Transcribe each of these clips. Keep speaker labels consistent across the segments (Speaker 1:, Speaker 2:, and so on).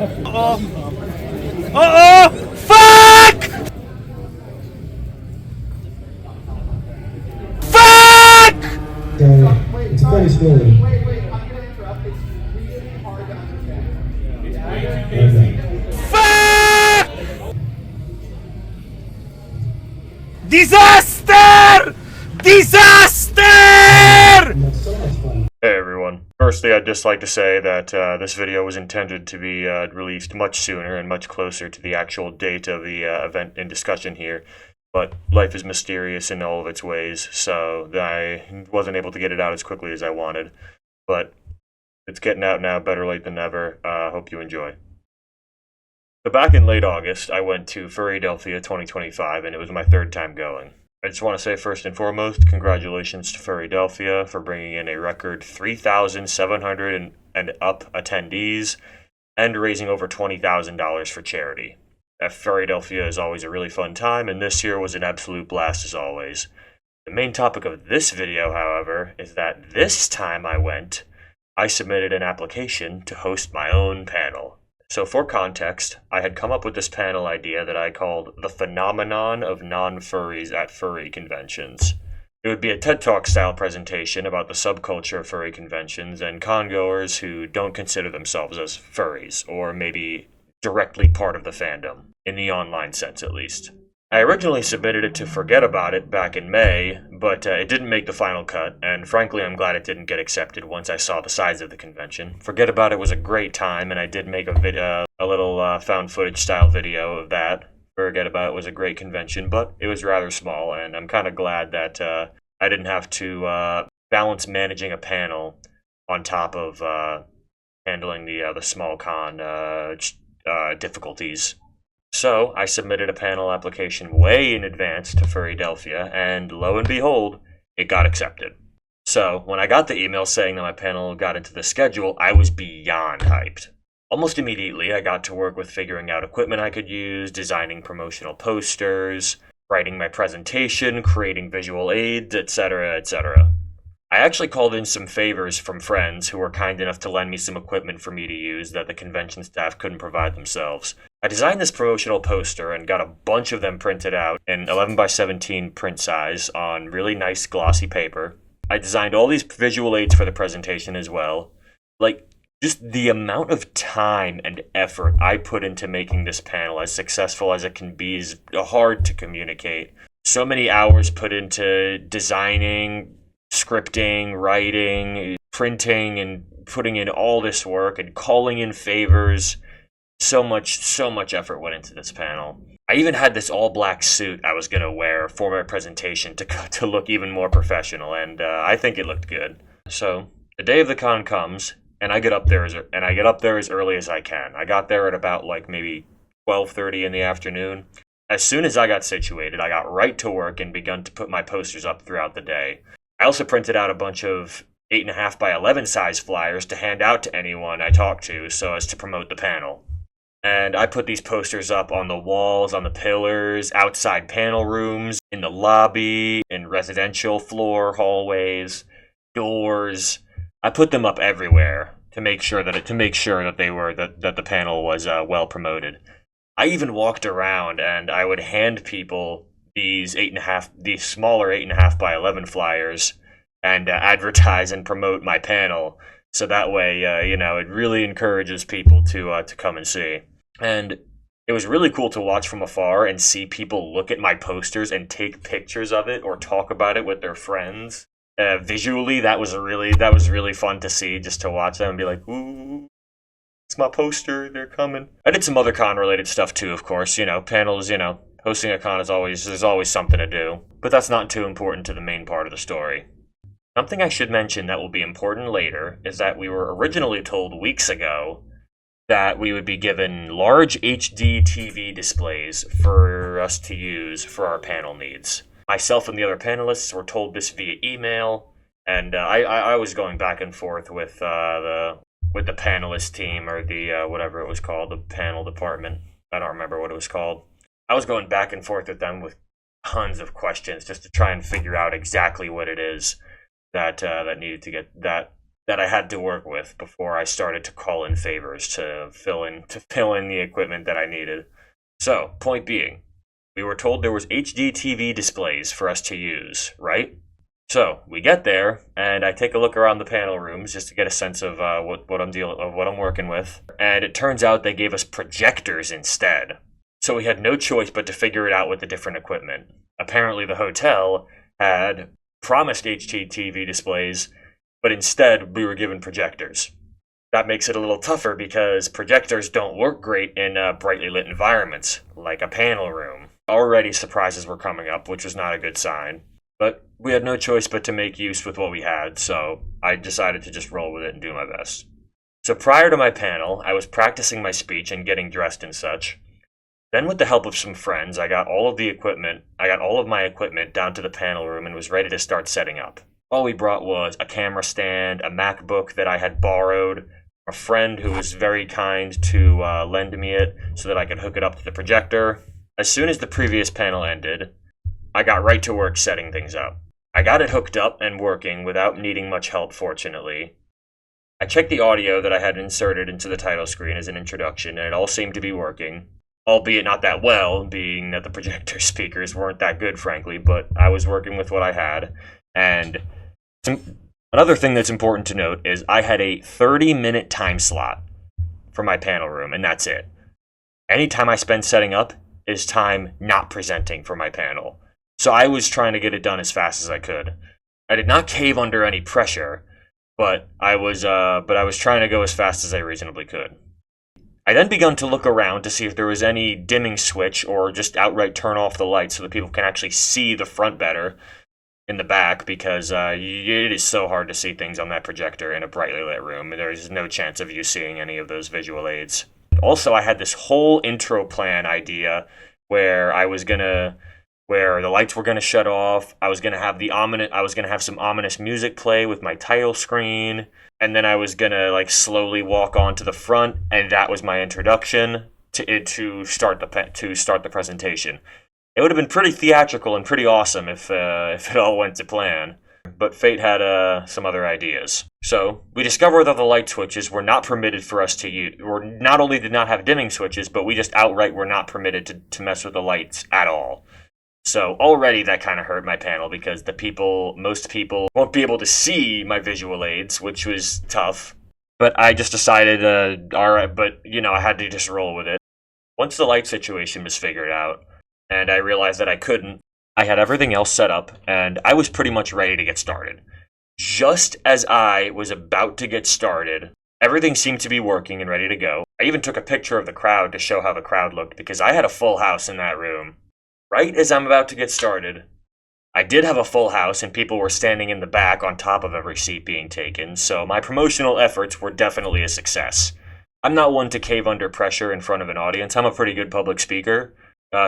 Speaker 1: Uh-oh! Fuck! Fuck!
Speaker 2: It's a funny story.
Speaker 3: Wait, I'm gonna interrupt. It's really hard to understand.
Speaker 2: Okay.
Speaker 1: Fuck! Disaster! Disaster!
Speaker 2: And that's so much fun.
Speaker 4: Hey everyone. Firstly, I'd just like to say that this video was intended to be released much sooner and much closer to the actual date of the event in discussion here, but life is mysterious in all of its ways, so I wasn't able to get it out as quickly as I wanted, but it's getting out now, better late than never. Hope you enjoy. So back in late August, I went to Furrydelphia 2025, and it was my third time going. I just want to say first and foremost, congratulations to Furrydelphia for bringing in a record 3,700 and up attendees and raising over $20,000 for charity. Furrydelphia is always a really fun time, and this year was an absolute blast as always. The main topic of this video, however, is that this time I submitted an application to host my own panel. So for context, I had come up with this panel idea that I called The Phenomenon of Non-Furries at Furry Conventions. It would be a TED Talk style presentation about the subculture of furry conventions and congoers who don't consider themselves as furries, or maybe directly part of the fandom, in the online sense at least. I originally submitted it to Forget About It back in May, but it didn't make the final cut, and frankly I'm glad it didn't get accepted once I saw the size of the convention. Forget About It was a great time, and I did make a little found footage style video of that. Forget About It was a great convention, but it was rather small, and I'm kind of glad that I didn't have to balance managing a panel on top of handling the small con difficulties. So, I submitted a panel application way in advance to Furrydelphia, and lo and behold, it got accepted. So, when I got the email saying that my panel got into the schedule, I was beyond hyped. Almost immediately, I got to work with figuring out equipment I could use, designing promotional posters, writing my presentation, creating visual aids, etc., etc. I actually called in some favors from friends who were kind enough to lend me some equipment for me to use that the convention staff couldn't provide themselves. I designed this promotional poster and got a bunch of them printed out in 11 by 17 print size on really nice glossy paper. I designed all these visual aids for the presentation as well. Like, just the amount of time and effort I put into making this panel as successful as it can be is hard to communicate. So many hours put into designing, scripting, writing, printing, and putting in all this work and calling in favors. So much effort went into this panel. I even had this all-black suit I was going to wear for my presentation to look even more professional, and I think it looked good. So, the day of the con comes, and I get up there as early as I can. I got there at about like maybe 12:30 in the afternoon. As soon as I got situated, I got right to work and begun to put my posters up throughout the day. I also printed out a bunch of 8.5 by 11 size flyers to hand out to anyone I talked to so as to promote the panel. And I put these posters up on the walls, on the pillars, outside panel rooms, in the lobby, in residential floor hallways, doors. I put them up everywhere to make sure that the panel was well promoted. I even walked around and I would hand people these smaller 8.5 by 11 flyers and advertise and promote my panel. So that way, it really encourages people to come and see. And it was really cool to watch from afar and see people look at my posters and take pictures of it or talk about it with their friends. Visually, that was really fun to see, just to watch them and be like, ooh, it's my poster, they're coming. I did some other con-related stuff too, of course. Panels, hosting a con there's always something to do. But that's not too important to the main part of the story. Something I should mention that will be important later is that we were originally told weeks ago that we would be given large HD TV displays for us to use for our panel needs. Myself and the other panelists were told this via email, and I was going back and forth with the panelist team, or the whatever it was called, the panel department. I don't remember what it was called. I was going back and forth with them with tons of questions just to try and figure out exactly what it is that that I had to work with before I started to call in favors to fill in the equipment that I needed. So, point being, we were told there was HD TV displays for us to use, right? So we get there, and I take a look around the panel rooms just to get a sense of what I'm working with. And it turns out they gave us projectors instead. So we had no choice but to figure it out with the different equipment. Apparently, the hotel had promised HD TV displays, but instead we were given projectors. That makes it a little tougher because projectors don't work great in brightly lit environments, like a panel room. Already surprises were coming up, which was not a good sign. But we had no choice but to make use with what we had, so I decided to just roll with it and do my best. So prior to my panel, I was practicing my speech and getting dressed and such. Then with the help of some friends, I got all of my equipment down to the panel room and was ready to start setting up. All we brought was a camera stand, a MacBook that I had borrowed, a friend who was very kind to lend me it so that I could hook it up to the projector. As soon as the previous panel ended, I got right to work setting things up. I got it hooked up and working without needing much help, fortunately. I checked the audio that I had inserted into the title screen as an introduction, and it all seemed to be working. Albeit not that well, being that the projector speakers weren't that good, frankly, but I was working with what I had. And another thing that's important to note is I had a 30-minute time slot for my panel room, and that's it. Any time I spend setting up is time not presenting for my panel. So I was trying to get it done as fast as I could. I did not cave under any pressure, but I was trying to go as fast as I reasonably could. I then began to look around to see if there was any dimming switch or just outright turn off the lights so that people can actually see the front better in the back, because it is so hard to see things on that projector in a brightly lit room. There's no chance of you seeing any of those visual aids. Also, I had this whole intro plan idea where where the lights were gonna shut off. I was gonna have some ominous music play with my title screen, and then I was gonna slowly walk onto the front, and that was my introduction to start the presentation. It would have been pretty theatrical and pretty awesome if it all went to plan. But fate had some other ideas. So we discovered that the light switches were not permitted for us to use, or not only did not have dimming switches, but we just outright were not permitted to mess with the lights at all. So already that kind of hurt my panel because most people won't be able to see my visual aids, which was tough. But I just decided, alright, but I had to just roll with it. Once the light situation was figured out, and I realized that I couldn't, I had everything else set up, and I was pretty much ready to get started. Just as I was about to get started, everything seemed to be working and ready to go. I even took a picture of the crowd to show how the crowd looked, because I had a full house in that room. Right as I'm about to get started, I did have a full house and people were standing in the back on top of every seat being taken, so my promotional efforts were definitely a success. I'm not one to cave under pressure in front of an audience. I'm a pretty good public speaker,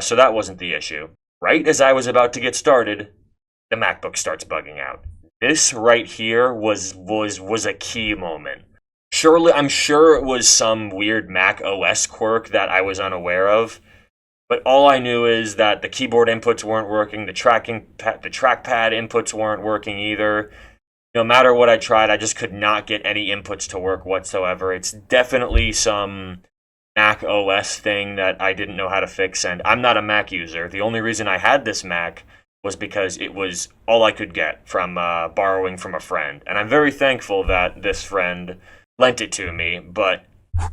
Speaker 4: so that wasn't the issue. Right as I was about to get started, the MacBook starts bugging out. This right here was a key moment. I'm sure it was some weird Mac OS quirk that I was unaware of. But all I knew is that the keyboard inputs weren't working, the trackpad inputs weren't working either. No matter what I tried, I just could not get any inputs to work whatsoever. It's definitely some Mac OS thing that I didn't know how to fix, and I'm not a Mac user. The only reason I had this Mac was because it was all I could get from borrowing from a friend. And I'm very thankful that this friend lent it to me, but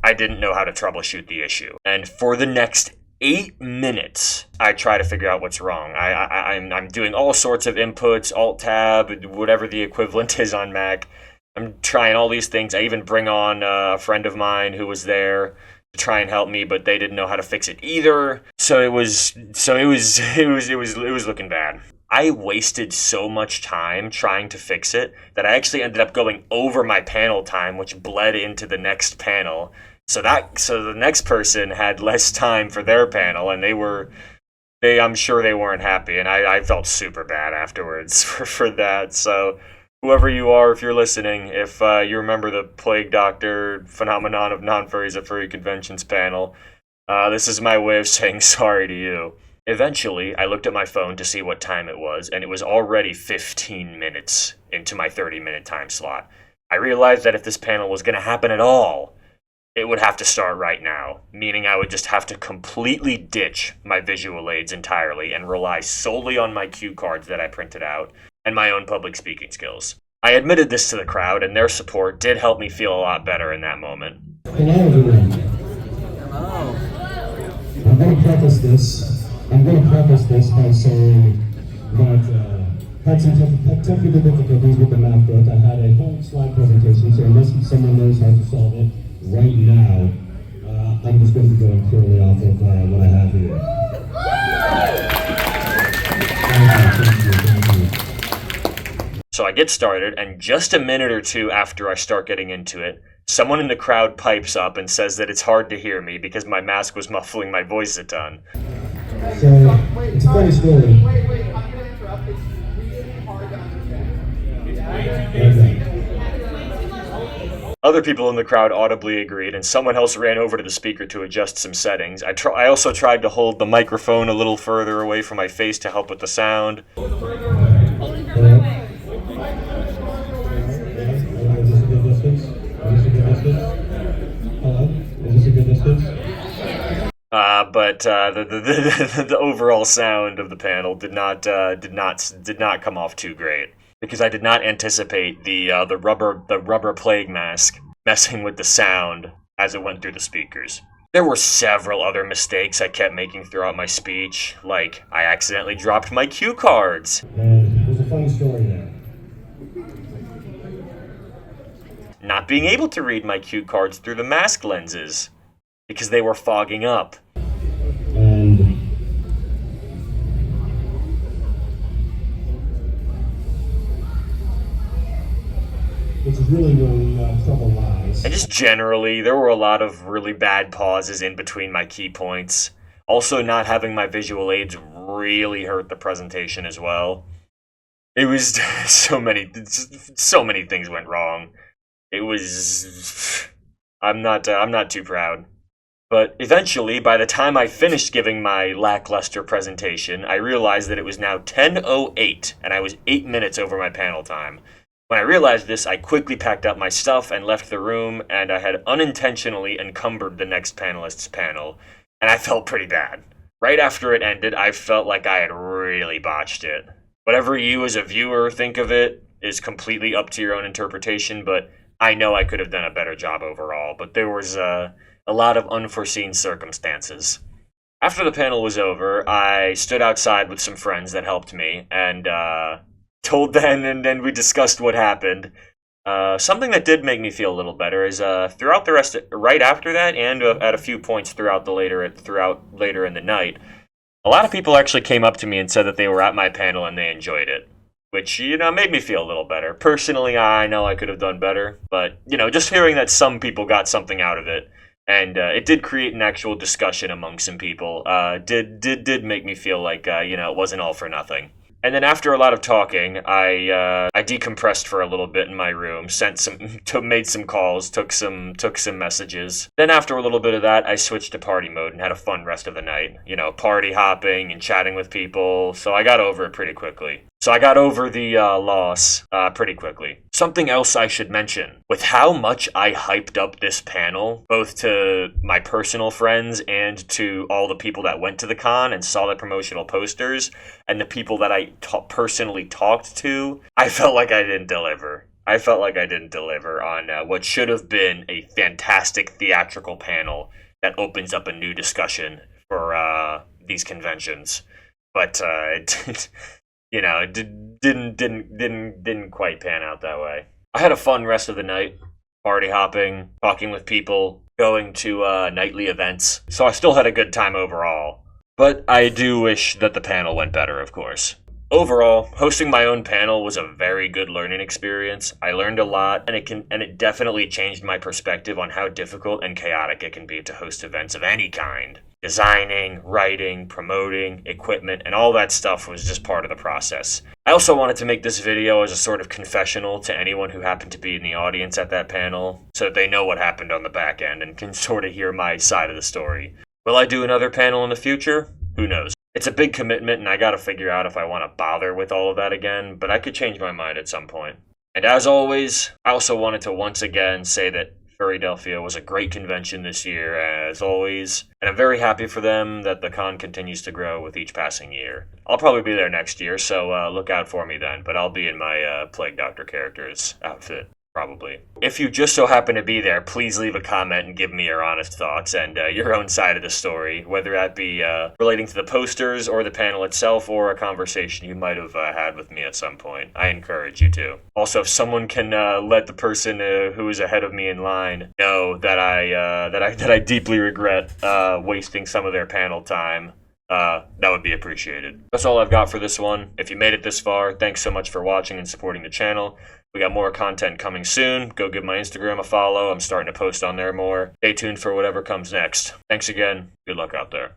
Speaker 4: I didn't know how to troubleshoot the issue. And for the next 8 minutes, I try to figure out what's wrong. I'm doing all sorts of inputs, Alt-Tab, whatever the equivalent is on Mac. I'm trying all these things. I even bring on a friend of mine who was there to try and help me, but they didn't know how to fix it either. So it was looking bad. I wasted so much time trying to fix it that I actually ended up going over my panel time, which bled into the next panel. So the next person had less time for their panel, and I'm sure they weren't happy, and I felt super bad afterwards for that. So whoever you are, if you're listening, if you remember the Plague Doctor phenomenon of non-furries at furry conventions panel, this is my way of saying sorry to you. Eventually, I looked at my phone to see what time it was, and it was already 15 minutes into my 30-minute time slot. I realized that if this panel was going to happen at all, it would have to start right now, meaning I would just have to completely ditch my visual aids entirely and rely solely on my cue cards that I printed out and my own public speaking skills. I admitted this to the crowd, and their support did help me feel a lot better in that moment.
Speaker 2: Hello, everyone. I'm going to preface this by saying that had some technical difficulties with the MacBook. I had a whole slide presentation, so unless someone knows how to solve it right now, I'm just going to be going purely off of what I have here. Thank you.
Speaker 4: So I get started, and just a minute or two after I start getting into it, someone in the crowd pipes up and says that it's hard to hear me because my mask was muffling my voice a ton.
Speaker 2: So, it's a funny story.
Speaker 3: Wait, I'm gonna interrupt. It's really hard to understand.
Speaker 2: Okay.
Speaker 4: Other people in the crowd audibly agreed, and someone else ran over to the speaker to adjust some settings. I also tried to hold the microphone a little further away from my face to help with the sound. But the overall sound of the panel did not come off too great because I did not anticipate the rubber plague mask messing with the sound as it went through the speakers. There were several other mistakes I kept making throughout my speech, like I accidentally dropped my cue cards.
Speaker 2: And there's a funny story there.
Speaker 4: Not being able to read my cue cards through the mask lenses because they were fogging up.
Speaker 2: And which is really where trouble lies.
Speaker 4: And just generally, there were a lot of really bad pauses in between my key points. Also, not having my visual aids really hurt the presentation as well. It was so many things went wrong. It was, I'm not too proud. But eventually, by the time I finished giving my lackluster presentation, I realized that it was now 10:08, and I was 8 minutes over my panel time. When I realized this, I quickly packed up my stuff and left the room, and I had unintentionally encumbered the next panelist's panel, and I felt pretty bad. Right after it ended, I felt like I had really botched it. Whatever you as a viewer think of it is completely up to your own interpretation, but I know I could have done a better job overall, but there was a lot of unforeseen circumstances. After the panel was over, I stood outside with some friends that helped me, and told them, and then we discussed what happened. Something that did make me feel a little better is throughout the right after that, and at a few points throughout later in the night, a lot of people actually came up to me and said that they were at my panel and they enjoyed it, which made me feel a little better. Personally, I know I could have done better, but just hearing that some people got something out of it. And it did create an actual discussion among some people. Did make me feel like it wasn't all for nothing. And then after a lot of talking, I decompressed for a little bit in my room, made some calls, took some messages. Then after a little bit of that, I switched to party mode and had a fun rest of the night. Party hopping and chatting with people. So I got over it pretty quickly. So I got over the loss pretty quickly. Something else I should mention, with how much I hyped up this panel, both to my personal friends and to all the people that went to the con and saw the promotional posters, and the people that I personally talked to, I felt like I didn't deliver. I felt like I didn't deliver on what should have been a fantastic theatrical panel that opens up a new discussion for these conventions. But it didn't quite pan out that way. I had a fun rest of the night, party hopping, talking with people, going to nightly events. So I still had a good time overall. But I do wish that the panel went better, of course. Overall, hosting my own panel was a very good learning experience. I learned a lot, and it definitely changed my perspective on how difficult and chaotic it can be to host events of any kind. Designing, writing, promoting, equipment, and all that stuff was just part of the process. I also wanted to make this video as a sort of confessional to anyone who happened to be in the audience at that panel, so that they know what happened on the back end and can sort of hear my side of the story. Will I do another panel in the future? Who knows? It's a big commitment, and I gotta figure out if I want to bother with all of that again, but I could change my mind at some point. And as always, I also wanted to once again say that Furrydelphia was a great convention this year, as always, and I'm very happy for them that the con continues to grow with each passing year. I'll probably be there next year, so look out for me then, but I'll be in my Plague Doctor character's outfit. Probably. If you just so happen to be there, please leave a comment and give me your honest thoughts and your own side of the story, whether that be relating to the posters or the panel itself or a conversation you might have had with me at some point. I encourage you to. Also, if someone can let the person who is ahead of me in line know that I deeply regret wasting some of their panel time, that would be appreciated. That's all I've got for this one. If you made it this far, thanks so much for watching and supporting the channel. We got more content coming soon. Go give my Instagram a follow. I'm starting to post on there more. Stay tuned for whatever comes next. Thanks again. Good luck out there.